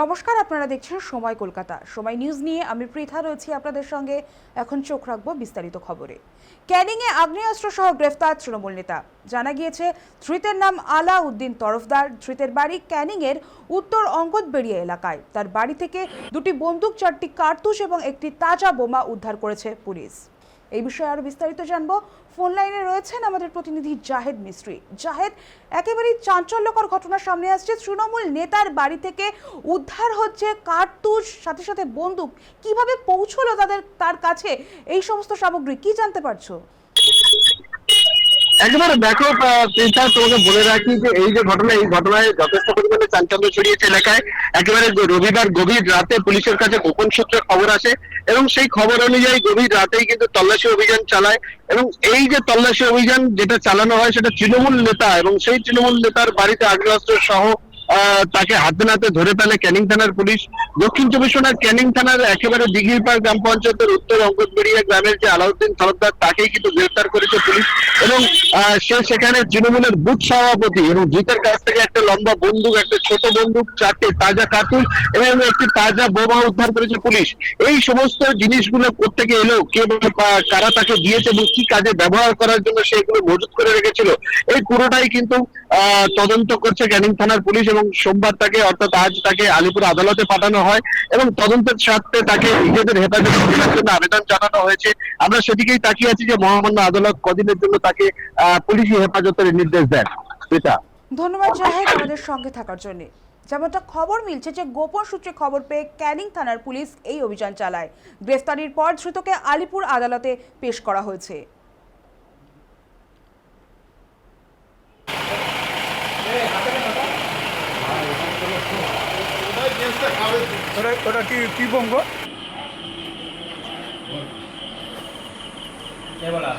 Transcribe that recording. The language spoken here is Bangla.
নমস্কার, আপনারা দেখছেন সময় কলকাতা। সময় নিউজ নিয়ে আমি পৃথা রয়েছি আপনাদের সঙ্গে। এখন চোখ রাখবো বিস্তারিত খবরে। ক্যানিংয়ে আগ্নেয়াস্ত্র সহ গ্রেফতার তৃণমূল নেতা। জানা গিয়েছে ধৃতের নাম আলাউদ্দিন তরফদার। ধৃতের বাড়ি ক্যানিংয়ের উত্তর অঙ্গদবেড়িয়া এলাকায়। তার বাড়ি থেকে দুটি বন্দুক, 4টি কার্তুজ এবং একটি তাজা বোমা উদ্ধার করেছে পুলিশ। এই বিষয়ে আরো বিস্তারিত জানবো। ফোন লাইনে রয়েছেন আমাদের প্রতিনিধি জাহেদ মিস্ত্রি। জাহেদ, একেবারেই চাঞ্চল্যকর ঘটনা সামনে আসছে। তৃণমূল নেতার বাড়ি থেকে উদ্ধার হচ্ছে কার্তুজ, সাথে সাথে বন্দুক। কিভাবে পৌঁছলো তার কাছে এই সমস্ত সামগ্রী, কি জানতে পারছো? একেবারে দেখো প্রিন্সা, তোমাকে বলে রাখি যে এই যে ঘটনা, এই ঘটনায় যথেষ্ট পরিমাণে চাঞ্চল্য ছড়িয়েছে এলাকায়। একেবারে রবিবার গভীর রাতে পুলিশের কাছে গোপন সূত্রে খবর আসে এবং সেই খবর অনুযায়ী গভীর রাতেই কিন্তু তল্লাশি অভিযান চালায়। এবং এই যে তল্লাশি অভিযান যেটা চালানো হয় সেটা তৃণমূল নেতা, এবং সেই তৃণমূল নেতার বাড়িতে আগ্নেয়াস্ত্র সহ তাকে হাতে নাতে ধরে ফেলে ক্যানিং থানার পুলিশ। দক্ষিণ চব্বিশ পরগনার ক্যানিং থানার একেবারে দিঘিরপাড় গ্রাম পঞ্চায়েতের উত্তর অঙ্গদবেড়িয়া গ্রামের যে আলাউদ্দিন তরফদার, তাকেই কিন্তু গ্রেফতার করেছে পুলিশ। এবং সে সেখানে তৃণমূলের বুথ সভাপতি, এবং জিতের কাছ থেকে একটা লম্বা বন্দুক, একটা ছোট বন্দুক, 4টে তাজা কার্তুজ এবং একটি তাজা বোমা উদ্ধার করেছে পুলিশ। এই সমস্ত জিনিসগুলো কোত্থেকে এলো, কে কারা তাকে দিয়েছে এবং কি কাজে ব্যবহার করার জন্য সেগুলো মজুত করে রেখেছিল, এই পুরোটাই কিন্তু তদন্ত করছে ক্যানিং থানার পুলিশ। এবং সোমবার তাকে, অর্থাৎ আজ তাকে আলিপুর আদালতে পাঠানো হয় এবং তদন্তের স্বার্থে তাকে নিজেদের হেফাজতে নেওয়ার জন্য আবেদন জানানো হয়েছে। আমরা সেদিকেই তাকিয়ে আছি যে মহামান্য আদালত কদিনের জন্য তাকে পুলিশি হেফাজতের নির্দেশ দেন। ধন্যবাদ জাহেদ আমাদের সঙ্গে থাকার জন্য। যেমনটা খবর মিলছে যে গোপন সূত্রে খবর পেয়ে ক্যানিং থানার পুলিশ এই অভিযান চালায়। গ্রেফতারির পর ধৃতকে আলিপুর আদালতে পেশ করা হয়েছে। ওটা কি বঙ্গ? কে বলা